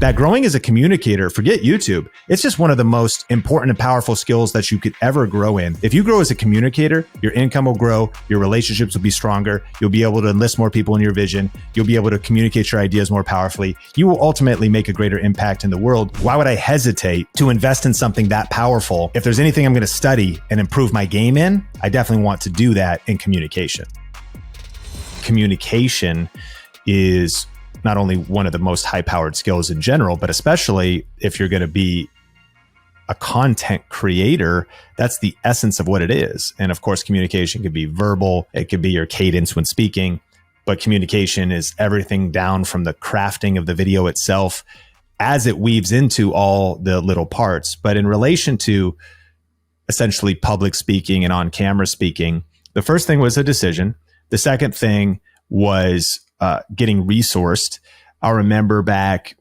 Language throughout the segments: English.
That growing as a communicator, forget YouTube, it's just one of the most important and powerful skills that you could ever grow in. If you grow as a communicator, your income will grow, your relationships will be stronger, you'll be able to enlist more people in your vision, you'll be able to communicate your ideas more powerfully. You will ultimately make a greater impact in the world. Why would I hesitate to invest in something that powerful? If there's anything I'm going to study and improve my game in, I definitely want to do that in communication. Communication is not only one of the most high-powered skills in general, but especially if you're going to be a content creator, that's the essence of what it is. And of course, communication could be verbal, it could be your cadence when speaking, but communication is everything down from the crafting of the video itself as it weaves into all the little parts. But in relation to essentially public speaking and on-camera speaking, the first thing was a decision. The second thing was getting resourced. I remember back,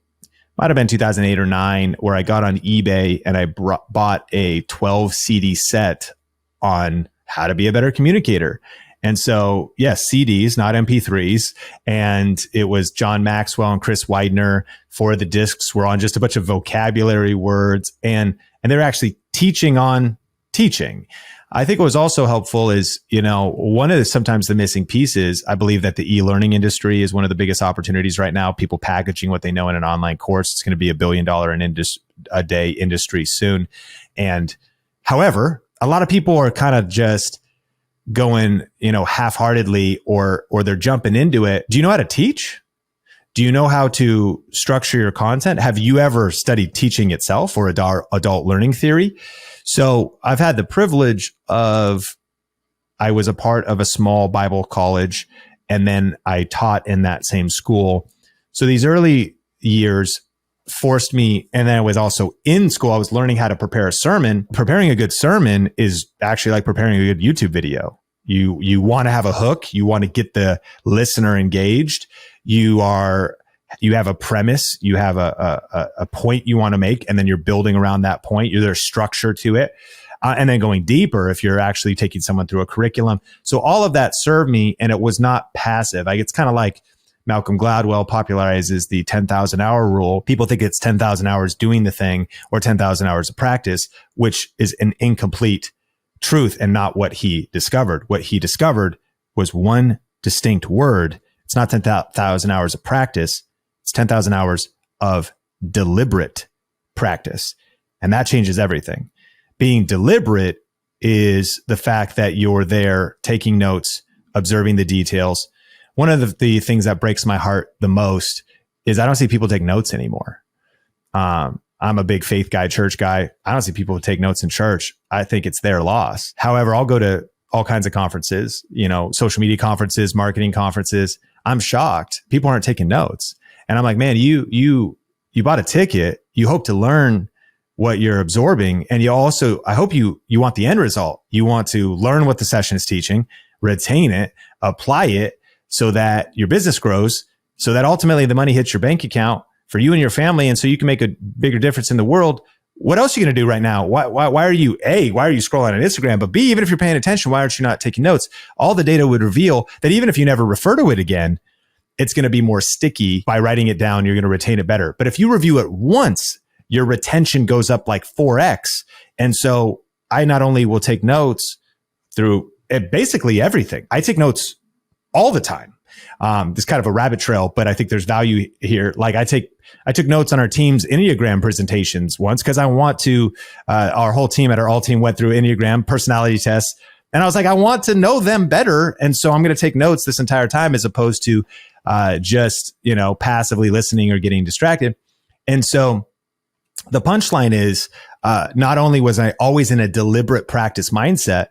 might have been 2008 or 9, where I got on eBay and I bought a 12 CD set on how to be a better communicator. And so, yes, CDs, not MP3s. And it was John Maxwell and Chris Widener. 4 of the discs were on just a bunch of vocabulary words. And they're actually teaching on teaching. I think what was also helpful is, one of sometimes the missing pieces, I believe that the e-learning industry is one of the biggest opportunities right now. People packaging what they know in an online course. It's going to be $1 billion a day industry soon. And however, a lot of people are kind of just going, half-heartedly or they're jumping into it. Do you know how to teach? Do you know how to structure your content? Have you ever studied teaching itself or adult learning theory? So I've had the privilege of, I was a part of a small Bible college, and then I taught in that same school. So these early years forced me, and then I was also in school, I was learning how to prepare a sermon. Preparing a good sermon is actually like preparing a good YouTube video. You want to have a hook. You want to get the listener engaged. You have a premise, you have a point you want to make, and then you're building around that point. There's structure to it. And then going deeper if you're actually taking someone through a curriculum. So all of that served me, and it was not passive. It's kind of like Malcolm Gladwell popularizes the 10,000 hour rule. People think it's 10,000 hours doing the thing or 10,000 hours of practice, which is an incomplete truth and not what he discovered. What he discovered was one distinct word. It's not 10,000 hours of practice. It's 10,000 hours of deliberate practice. And that changes everything. Being deliberate is the fact that you're there taking notes, observing the details. One of the things that breaks my heart the most is I don't see people take notes anymore. I'm a big faith guy, church guy. I don't see people take notes in church. I think it's their loss. However, I'll go to all kinds of conferences, social media conferences, marketing conferences. I'm shocked. People aren't taking notes. And I'm like, man, you bought a ticket. You hope to learn what you're absorbing. And you also, I hope you want the end result. You want to learn what the session is teaching, retain it, apply it so that your business grows, so that ultimately the money hits your bank account for you and your family. And so you can make a bigger difference in the world. What else are you going to do right now? Why are you scrolling on Instagram? But B, even if you're paying attention, why aren't you not taking notes? All the data would reveal that even if you never refer to it again, it's going to be more sticky. By writing it down, you're going to retain it better. But if you review it once, your retention goes up like 4x. And so I not only will take notes through basically everything. I take notes all the time. This kind of a rabbit trail, but I think there's value here. Like I took notes on our team's Enneagram presentations once because I want to, our whole team at our all team went through Enneagram personality tests. And I was like, I want to know them better. And so I'm going to take notes this entire time as opposed to just, passively listening or getting distracted. And so the punchline is not only was I always in a deliberate practice mindset,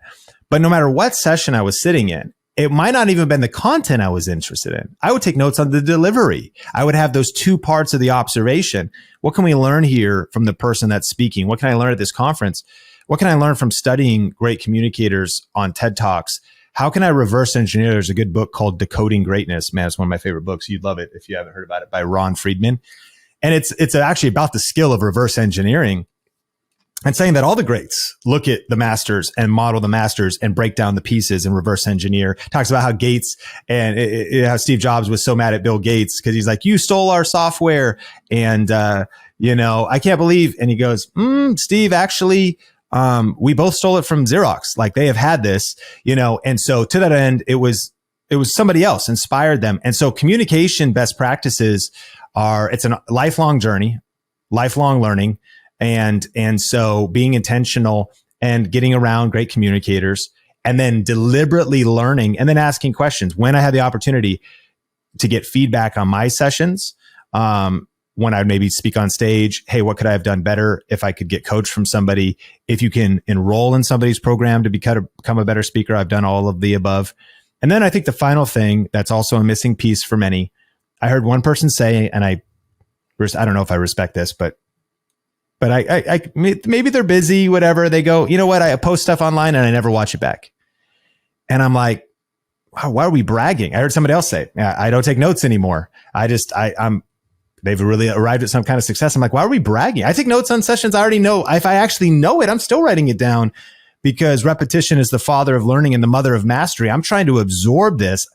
but no matter what session I was sitting in, it might not even been the content I was interested in. I would take notes on the delivery. I would have those two parts of the observation. What can we learn here from the person that's speaking? What can I learn at this conference? What can I learn from studying great communicators on TED Talks? How can I reverse engineer? There's a good book called Decoding Greatness. Man, it's one of my favorite books. You'd love it if you haven't heard about it, by Ron Friedman. And it's actually about the skill of reverse engineering. and saying that all the greats look at the masters and model the masters and break down the pieces and reverse engineer. Talks about how Gates and how Steve Jobs was so mad at Bill Gates because he's like, you stole our software. And, I can't believe. And he goes, Steve, actually, we both stole it from Xerox. Like they have had this, and so to that end, it was somebody else inspired them. And so communication best practices it's a lifelong journey, lifelong learning. And so being intentional and getting around great communicators and then deliberately learning and then asking questions when I had the opportunity to get feedback on my sessions, when I'd maybe speak on stage, hey, what could I have done better? If I could get coached from somebody, if you can enroll in somebody's program to become a better speaker, I've done all of the above. And then I think the final thing that's also a missing piece for many, I heard one person say, and I don't know if I respect this, but I maybe they're busy, whatever. They go, you know what? I post stuff online and I never watch it back. And I'm like, wow, why are we bragging? I heard somebody else say, I don't take notes anymore. They've really arrived at some kind of success. I'm like, why are we bragging? I take notes on sessions I already know. If I actually know it, I'm still writing it down because repetition is the father of learning and the mother of mastery. I'm trying to absorb this.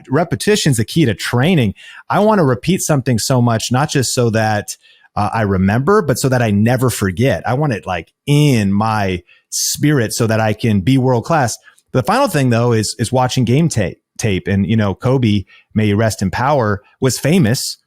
Repetition is the key to training. I want to repeat something so much, not just so that I remember, but so that I never forget. I want it like in my spirit so that I can be world class. The final thing though is watching game tape. And, Kobe, may he rest in power, was famous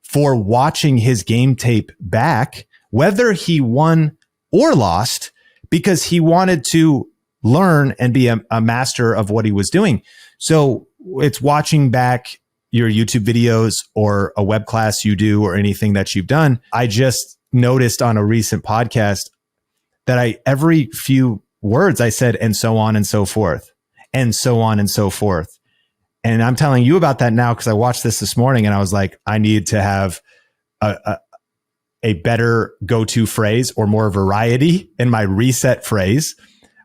for watching his game tape back, whether he won or lost, because he wanted to learn and be a master of what he was doing. So it's watching back your YouTube videos or a web class you do or anything that you've done. I just noticed on a recent podcast that every few words I said, and so on and so forth, and so on and so forth. And I'm telling you about that now because I watched this morning and I was like, I need to have a better go-to phrase or more variety in my reset phrase.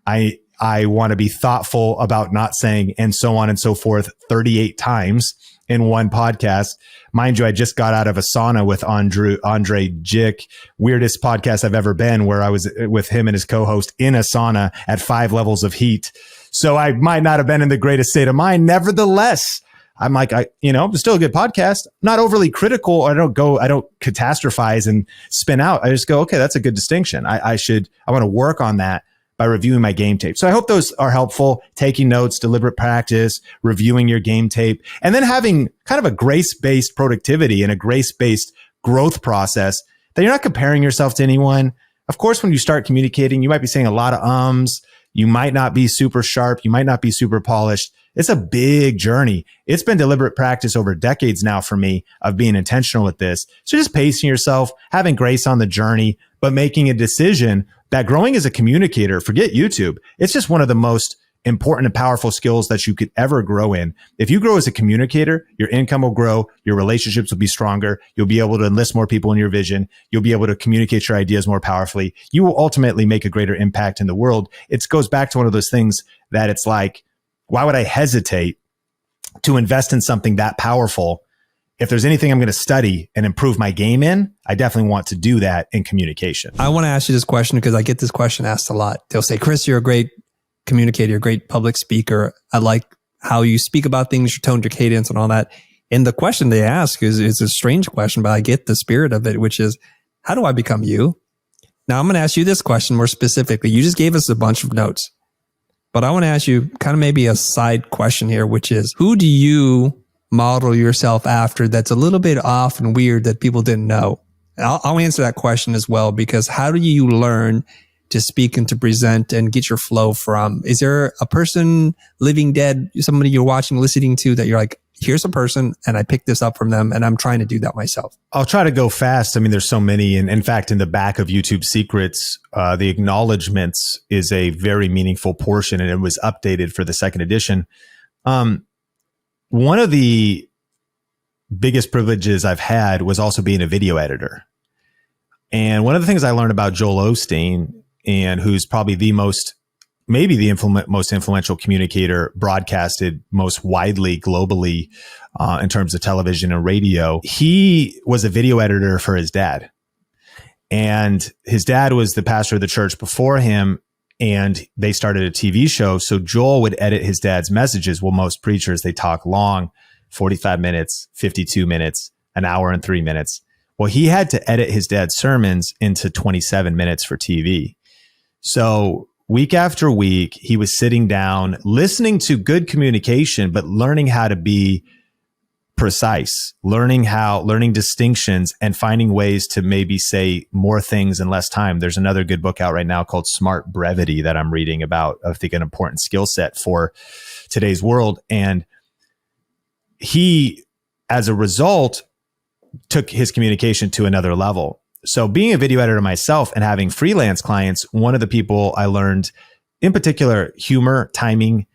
I want to be thoughtful about not saying and so on and so forth 38 times in one podcast. Mind you, I just got out of a sauna with Andre Jick, weirdest podcast I've ever been, where I was with him and his co-host in a sauna at 5 levels of heat. So I might not have been in the greatest state of mind. Nevertheless, I'm like, it's still a good podcast. Not overly critical. I don't catastrophize and spin out. I just go, okay, that's a good distinction. I want to work on that by reviewing my game tape. So I hope those are helpful. Taking notes, deliberate practice, reviewing your game tape, and then having kind of a grace-based productivity and a grace-based growth process that you're not comparing yourself to anyone. Of course, when you start communicating, you might be saying a lot of ums. You might not be super sharp. You might not be super polished. It's a big journey. It's been deliberate practice over decades now for me of being intentional with this. So just pacing yourself, having grace on the journey, but making a decision that growing as a communicator, forget YouTube, it's just one of the most important and powerful skills that you could ever grow in. If you grow as a communicator, your income will grow, your relationships will be stronger, you'll be able to enlist more people in your vision, you'll be able to communicate your ideas more powerfully. You will ultimately make a greater impact in the world. It goes back to one of those things that it's like, why would I hesitate to invest in something that powerful? If there's anything I'm going to study and improve my game in, I definitely want to do that in communication. I want to ask you this question because I get this question asked a lot. They'll say, Chris, you're a great communicator, you're a great public speaker. I like how you speak about things, your tone, your cadence and all that. And the question they ask is a strange question, but I get the spirit of it, which is, how do I become you? Now I'm going to ask you this question more specifically. You just gave us a bunch of notes, but I want to ask you kind of maybe a side question here, which is, who do you model yourself after that's a little bit off and weird that people didn't know? I'll answer that question as well, because how do you learn to speak and to present and get your flow from? Is there a person, living, dead, somebody you're watching, listening to that you're like, here's a person and I picked this up from them and I'm trying to do that myself? I'll try to go fast. I mean, there's so many. And in fact, in the back of YouTube Secrets, the acknowledgements is a very meaningful portion and it was updated for the second edition. One of the biggest privileges I've had was also being a video editor. And one of the things I learned about Joel Osteen, and who's probably most influential communicator broadcasted most widely globally in terms of television and radio, he was a video editor for his dad. And his dad was the pastor of the church before him, and they started a TV show. So Joel would edit his dad's messages. Well, most preachers, they talk long, 45 minutes, 52 minutes, an hour and 3 minutes. Well, he had to edit his dad's sermons into 27 minutes for TV. So week after week, he was sitting down, listening to good communication, but learning how to be precise, learning distinctions and finding ways to maybe say more things in less time. There's another good book out right now called Smart Brevity that I'm reading about, I think, an important skill set for today's world. And he, as a result, took his communication to another level. So being a video editor myself and having freelance clients, one of the people I learned in particular humor, timing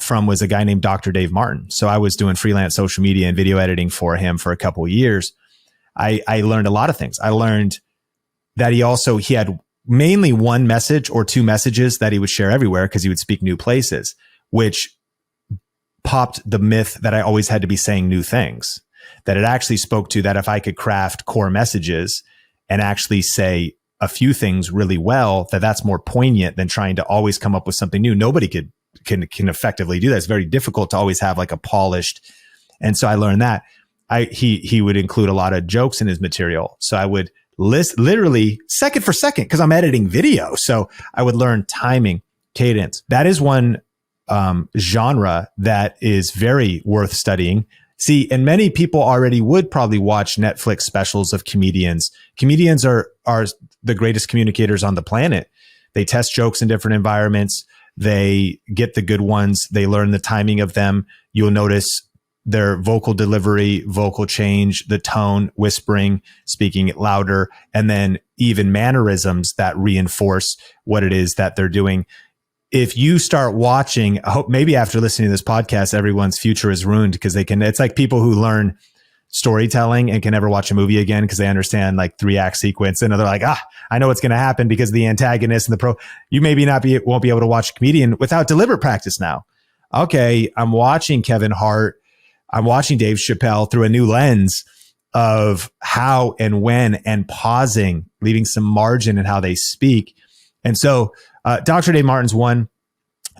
from was a guy named Dr. Dave Martin. So I was doing freelance social media and video editing for him for a couple of years. I learned a lot of things. I learned that he had mainly one message or two messages that he would share everywhere because he would speak new places, which popped the myth that I always had to be saying new things. That it actually spoke to that if I could craft core messages and actually say a few things really well, that's more poignant than trying to always come up with something new. Nobody can effectively do that. It's very difficult to always have like a polished. And so I learned that he would include a lot of jokes in his material. So I would list literally second for second because I'm editing video. So I would learn timing, cadence. That is one genre that is very worth studying. See, and many people already would probably watch Netflix specials of comedians. Comedians are the greatest communicators on the planet. They test jokes in different environments. They get the good ones. They learn the timing of them. You'll notice their vocal delivery, vocal change, the tone, whispering, speaking it louder, and then even mannerisms that reinforce what it is that they're doing. If you start watching, I hope maybe after listening to this podcast, everyone's future is ruined because it's like people who learn storytelling and can never watch a movie again because they understand like 3-act sequence. And they're like, I know what's going to happen because the antagonist and you maybe won't be able to watch a comedian without deliberate practice now. Okay. I'm watching Kevin Hart. I'm watching Dave Chappelle through a new lens of how and when and pausing, leaving some margin in how they speak. And so, Dr. Dave Martin's one.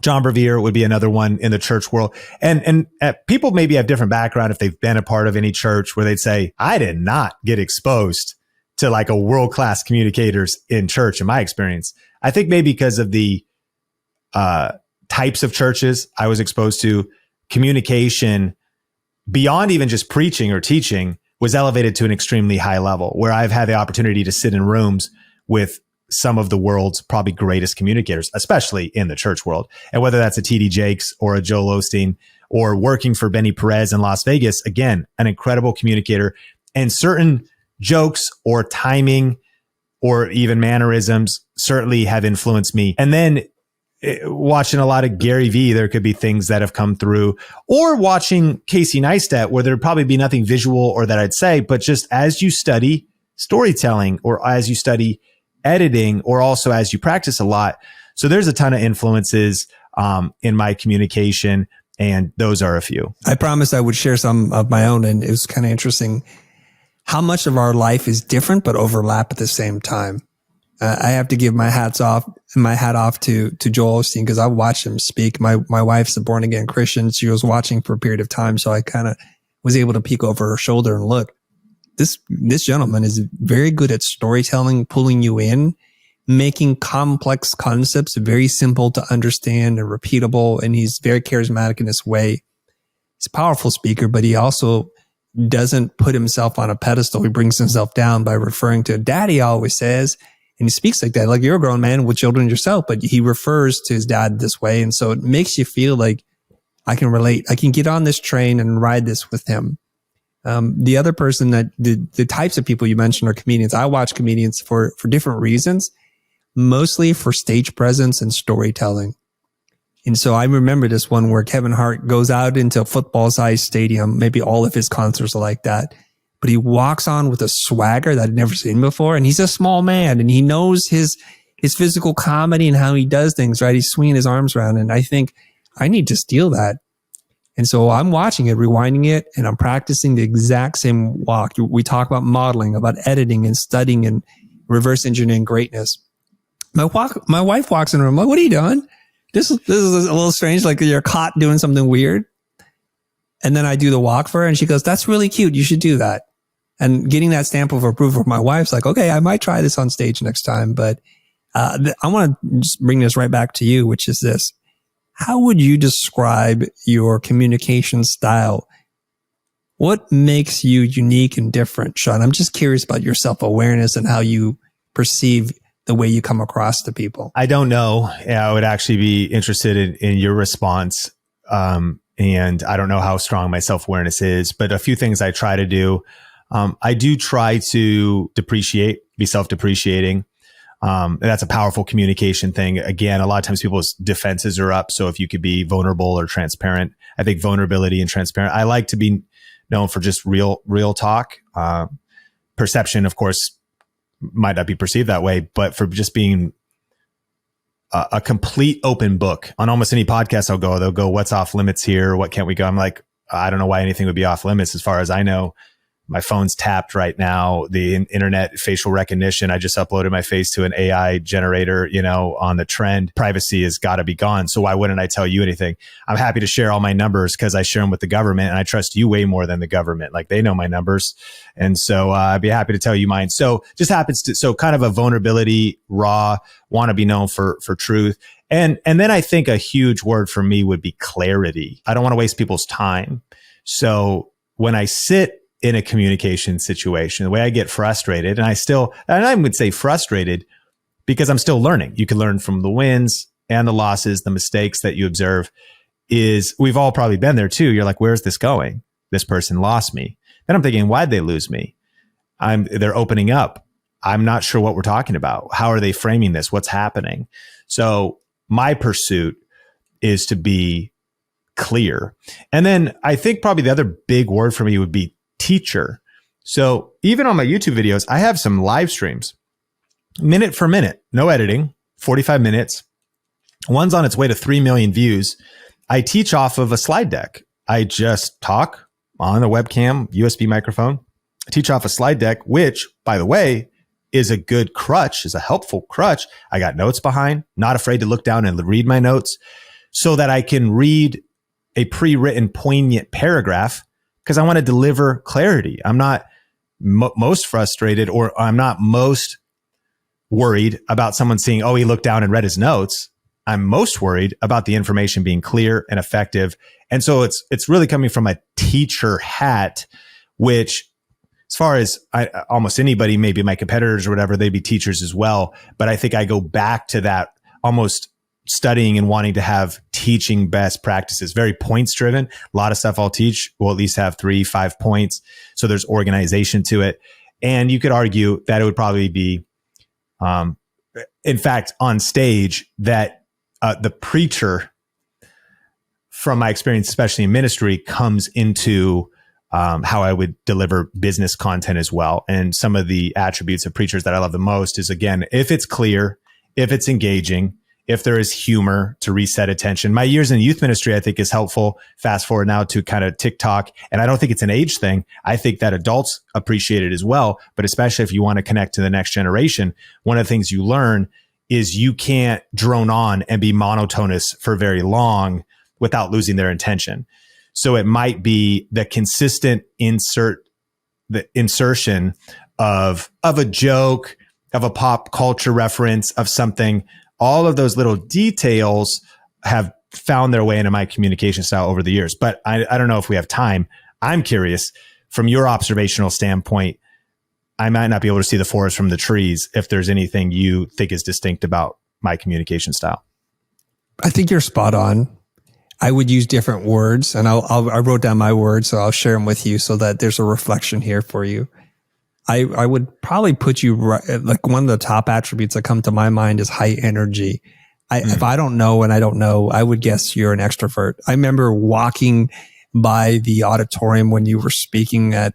John Bevere would be another one in the church world. And people maybe have different background if they've been a part of any church where they'd say, I did not get exposed to like a world-class communicators in church in my experience. I think maybe because of the types of churches I was exposed to, communication beyond even just preaching or teaching was elevated to an extremely high level where I've had the opportunity to sit in rooms with some of the world's probably greatest communicators, especially in the church world. And whether that's a TD Jakes or a Joel Osteen or working for Benny Perez in Las Vegas, again, an incredible communicator, and certain jokes or timing or even mannerisms certainly have influenced me. And then watching a lot of Gary Vee, there could be things that have come through, or watching Casey Neistat where there'd probably be nothing visual or that I'd say, but just as you study storytelling or as you study editing or also as you practice a lot. So there's a ton of influences in my communication, and those are a few. I promised I would share some of my own, and it was kind of interesting how much of our life is different but overlap at the same time. I have to give my hat off to Joel Osteen because I watched him speak. My wife's a born again Christian. She was watching for a period of time, so I kind of was able to peek over her shoulder and look. This gentleman is very good at storytelling, pulling you in, making complex concepts very simple to understand and repeatable. And he's very charismatic in his way. He's a powerful speaker, but he also doesn't put himself on a pedestal. He brings himself down by referring to daddy always says, and he speaks like that. Like you're a grown man with children yourself, but he refers to his dad this way. And so it makes you feel like I can relate. I can get on this train and ride this with him. The other person that the types of people you mentioned are comedians. I watch comedians for different reasons, mostly for stage presence and storytelling. And so I remember this one where Kevin Hart goes out into a football-sized stadium. Maybe all of his concerts are like that, but he walks on with a swagger that I'd never seen before. And he's a small man and he knows his physical comedy and how he does things, right? He's swinging his arms around. And I think I need to steal that. And so I'm watching it, rewinding it, and I'm practicing the exact same walk. We talk about modeling, about editing and studying and reverse engineering greatness. My wife walks in the room. I'm like, what are you doing? This is a little strange. Like you're caught doing something weird. And then I do the walk for her and she goes, that's really cute. You should do that. And getting that stamp of approval from my wife's like, okay, I might try this on stage next time. But I want to just bring this right back to you, which is this. How would you describe your communication style? What makes you unique and different, Sean? I'm just curious about your self-awareness and how you perceive the way you come across to people. I don't know. I would actually be interested in your response. And I don't know how strong my self-awareness is, but a few things I try to do. I do try to be self-depreciating. That's a powerful communication thing. Again, a lot of times people's defenses are up. So if you could be vulnerable or transparent, I think vulnerability and transparent. I like to be known for just real talk. Perception, of course, might not be perceived that way, but for just being a complete open book. On almost any podcast they'll go, what's off limits here? What can't we go? I'm like, I don't know why anything would be off limits. As far as I know, my phone's tapped right now. The internet facial recognition. I just uploaded my face to an AI generator, on the trend. Privacy has got to be gone. So why wouldn't I tell you anything? I'm happy to share all my numbers because I share them with the government and I trust you way more than the government. Like they know my numbers. And so I'd be happy to tell you mine. So just happens to, so kind of a vulnerability, raw, want to be known for truth. And then I think a huge word for me would be clarity. I don't want to waste people's time. So when I sit in a communication situation, the way I get frustrated, and I would say frustrated because I'm still learning. You can learn from the wins and the losses, the mistakes that you observe is we've all probably been there too. You're like, where's this going? This person lost me. Then I'm thinking, why'd they lose me? They're opening up. I'm not sure what we're talking about. How are they framing this? What's happening? So my pursuit is to be clear. And then I think probably the other big word for me would be teacher. So even on my YouTube videos, I have some live streams, minute for minute, no editing, 45 minutes. One's on its way to 3 million views. I teach off of a slide deck. I just talk on a webcam, USB microphone. I teach off a slide deck, which, by the way, is a good crutch, is a helpful crutch. I got notes behind, not afraid to look down and read my notes so that I can read a pre-written poignant paragraph because I want to deliver clarity. I'm not most frustrated or I'm not most worried about someone seeing, oh, he looked down and read his notes. I'm most worried about the information being clear and effective. And so it's really coming from a teacher hat, which as far as almost anybody, maybe my competitors or whatever, they'd be teachers as well. But I think I go back to that almost studying and wanting to have teaching best practices, very points driven. A lot of stuff I'll teach will at least have 3-5 points. So there's organization to it. And you could argue that it would probably be, in fact, on stage that the preacher, from my experience, especially in ministry, comes into how I would deliver business content as well. And some of the attributes of preachers that I love the most is, again, if it's clear, if it's engaging, if there is humor to reset attention. My years in youth ministry, I think, is helpful. Fast forward now to kind of TikTok. And I don't think it's an age thing. I think that adults appreciate it as well. But especially if you want to connect to the next generation, one of the things you learn is you can't drone on and be monotonous for very long without losing their intention. So it might be the consistent insertion of a joke, of a pop culture reference, of something. All of those little details have found their way into my communication style over the years. But I don't know if we have time. I'm curious, from your observational standpoint, I might not be able to see the forest from the trees if there's anything you think is distinct about my communication style. I think you're spot on. I would use different words, and I wrote down my words, so I'll share them with you so that there's a reflection here for you. I would probably put you right, like one of the top attributes that come to my mind is high energy. If I don't know and I don't know, I would guess you're an extrovert. I remember walking by the auditorium when you were speaking at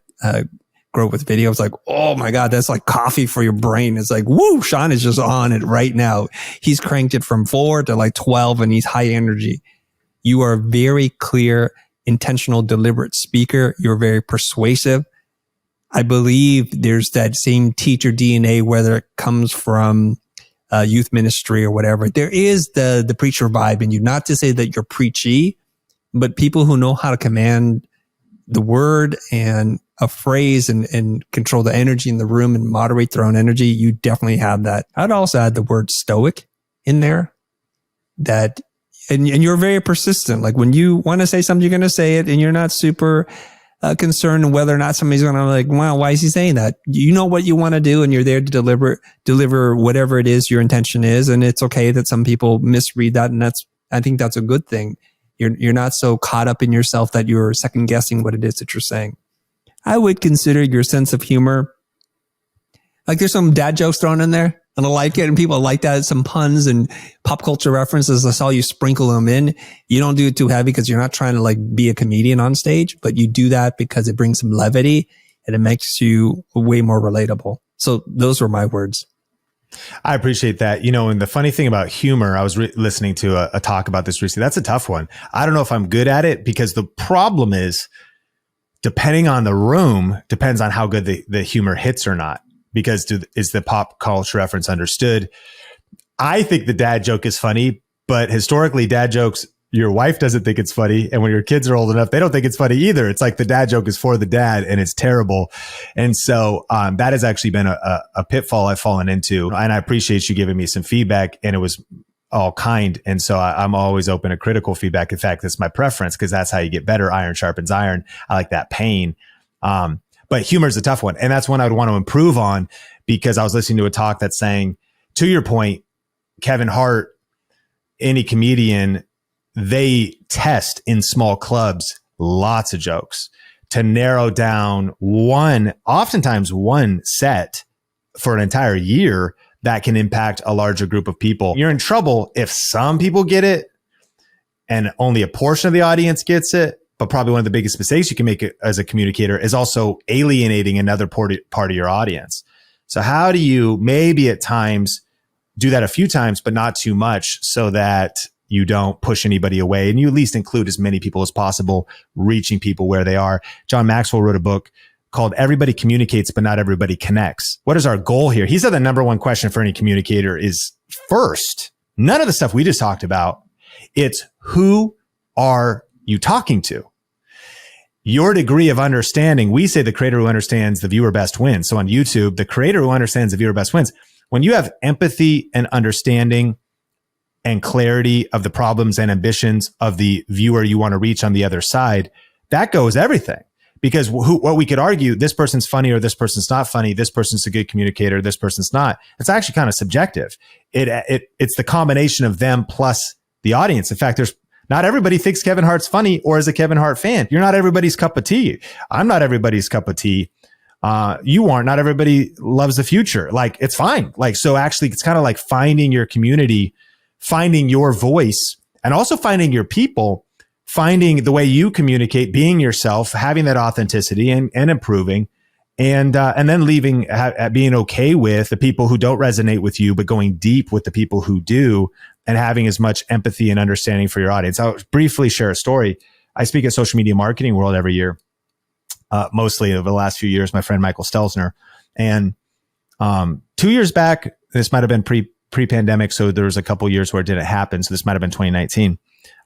Grow With Video. It's like, oh my God, that's like coffee for your brain. It's like, woo, Sean is just on it right now. He's cranked it from 4 to like 12 and he's high energy. You are a very clear, intentional, deliberate speaker. You're very persuasive. I believe there's that same teacher DNA, whether it comes from youth ministry or whatever. There is the preacher vibe in you. Not to say that you're preachy, but people who know how to command the word and a phrase and control the energy in the room and moderate their own energy, you definitely have that. I'd also add the word stoic in there. That and you're very persistent. Like when you want to say something, you're going to say it, and you're not super concerned whether or not somebody's going to like, wow, why is he saying that? You know what you want to do, and you're there to deliver whatever it is your intention is. And it's okay that some people misread that, and I think that's a good thing. You're not so caught up in yourself that you're second guessing what it is that you're saying. I would consider your sense of humor, like there's some dad jokes thrown in there, and I like it, and people like that. Some puns and pop culture references. I saw you sprinkle them in. You don't do it too heavy because you're not trying to like be a comedian on stage, but you do that because it brings some levity and it makes you way more relatable. So those were my words. I appreciate that. And the funny thing about humor, I was listening to a talk about this recently. That's a tough one. I don't know if I'm good at it, because the problem is, depending on the room, depends on how good the humor hits or not. Because is the pop culture reference understood? I think the dad joke is funny, but historically, dad jokes, your wife doesn't think it's funny. And when your kids are old enough, they don't think it's funny either. It's like the dad joke is for the dad, and it's terrible. And so that has actually been a pitfall I've fallen into. And I appreciate you giving me some feedback, and it was all kind. And so I'm always open to critical feedback. In fact, that's my preference, because that's how you get better. Iron sharpens iron. I like that pain. But humor is a tough one. And that's one I would want to improve on, because I was listening to a talk that's saying, to your point, Kevin Hart, any comedian, they test in small clubs, lots of jokes to narrow down oftentimes one set for an entire year that can impact a larger group of people. You're in trouble if some people get it and only a portion of the audience gets it. But probably one of the biggest mistakes you can make as a communicator is also alienating another part of your audience. So how do you maybe at times do that a few times, but not too much, so that you don't push anybody away, and you at least include as many people as possible, reaching people where they are? John Maxwell wrote a book called Everybody Communicates, but Not Everybody Connects. What is our goal here? He said the number one question for any communicator is, first, none of the stuff we just talked about. It's, who are you talking to? Your degree of understanding. We say the creator who understands the viewer best wins. So on YouTube, the creator who understands the viewer best wins. When you have empathy and understanding and clarity of the problems and ambitions of the viewer you want to reach on the other side, that goes everything. Because what we could argue, this person's funny or this person's not funny, this person's a good communicator, this person's not. It's actually kind of subjective. It's the combination of them plus the audience. In fact, not everybody thinks Kevin Hart's funny or is a Kevin Hart fan. You're not everybody's cup of tea. I'm not everybody's cup of tea. You aren't. Not everybody loves the Future. Like, it's fine. Like, so actually it's kind of like finding your community, finding your voice, and also finding your people, finding the way you communicate, being yourself, having that authenticity and improving, and then being okay with the people who don't resonate with you, but going deep with the people who do, and having as much empathy and understanding for your audience. I'll briefly share a story. I speak at Social Media Marketing World every year, mostly over the last few years, my friend Michael Stelzner. And 2 years back, this might have been pre-pandemic, so there was a couple years where it didn't happen. So this might have been 2019.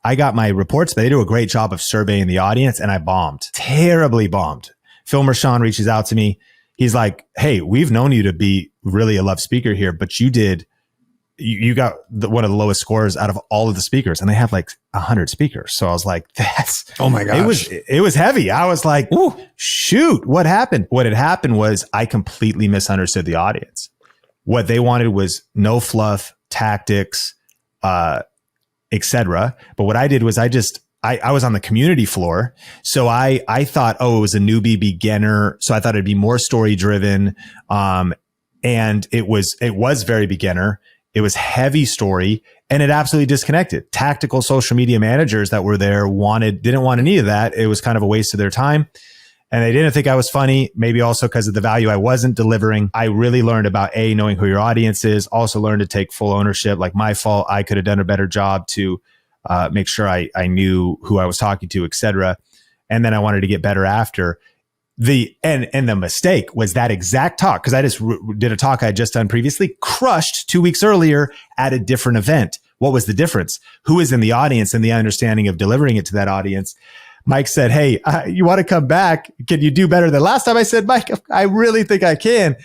I got my reports. They do a great job of surveying the audience, and I bombed, terribly bombed. Phil Mershon reaches out to me. He's like, hey, we've known you to be really a love speaker here, but you got one of the lowest scores out of all of the speakers, and they have like 100 speakers. So I was like, oh my gosh. It was heavy. I was like, ooh, shoot, what happened? What had happened was I completely misunderstood the audience. What they wanted was no fluff, tactics, etc. But what I did was I was on the community floor. So I thought, it was a newbie beginner. So I thought it'd be more story driven. And it was very beginner. It was heavy story, and it absolutely disconnected. Tactical social media managers that were there didn't want any of that. It was kind of a waste of their time. And they didn't think I was funny, maybe also because of the value I wasn't delivering. I really learned about knowing who your audience is, also learned to take full ownership. Like, my fault. I could have done a better job to make sure I knew who I was talking to, etc. And then I wanted to get better after. And the mistake was that exact talk, because I just did a talk I had just done previously, crushed 2 weeks earlier at a different event. What was the difference? Who is in the audience and the understanding of delivering it to that audience? Mike said, hey, you want to come back? Can you do better than last time? I said, Mike, I really think I can.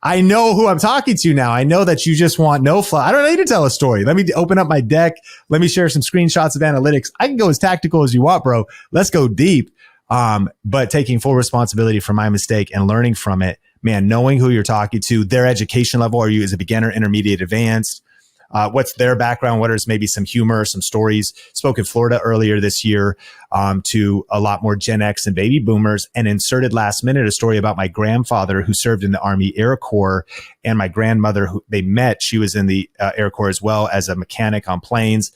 I know who I'm talking to now. I know that you just want no fly. I don't need to tell a story. Let me open up my deck. Let me share some screenshots of analytics. I can go as tactical as you want, bro. Let's go deep. But taking full responsibility for my mistake and learning from it, man, knowing who you're talking to, their education level. Are you as a beginner, intermediate, advanced? What's their background? What is maybe some humor, some stories? Spoke in Florida earlier this year to a lot more Gen X and baby boomers, and inserted last minute a story about my grandfather who served in the Army Air Corps, and my grandmother who they met. She was in the Air Corps as well as a mechanic on planes.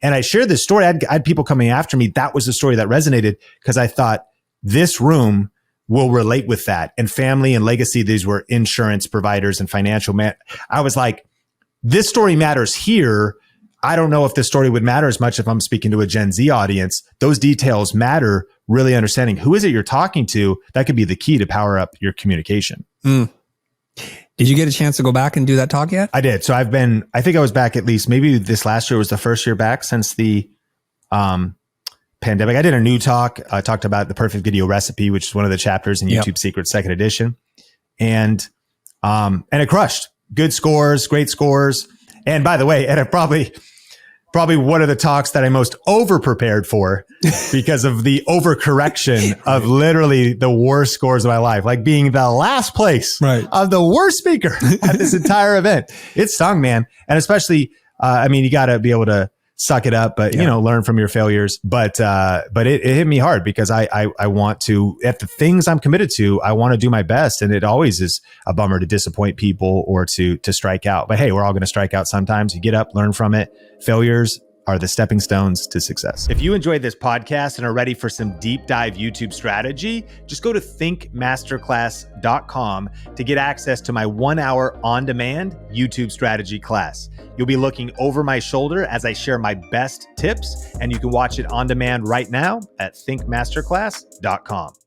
And I shared this story. I had people coming after me. That was the story that resonated because I thought this room will relate with that. And family and legacy, these were insurance providers and financial I was like, this story matters here. I don't know if this story would matter as much if I'm speaking to a Gen Z audience. Those details matter, really understanding who is it you're talking to. That could be the key to power up your communication. Did you get a chance to go back and do that talk yet? I did. So I think I was back at least, maybe this last year was the first year back since the pandemic. I did a new talk. I talked about the perfect video recipe, which is one of the chapters in YouTube Secrets, second edition. And it crushed. Good scores, great scores. And by the way, and probably one of the talks that I most over prepared for because of the overcorrection of literally the worst scores of my life, like being the last place of the worst speaker at this entire event. It stung, man. And especially, you got to be able to suck it up, but learn from your failures. But it hit me hard because I want to, at the things I'm committed to, I want to do my best. And it always is a bummer to disappoint people or to strike out. But hey, we're all going to strike out sometimes. You get up, learn from it. Failures are the stepping stones to success. If you enjoyed this podcast and are ready for some deep dive YouTube strategy, just go to thinkmasterclass.com to get access to my 1 hour on-demand YouTube strategy class. You'll be looking over my shoulder as I share my best tips, and you can watch it on demand right now at thinkmasterclass.com.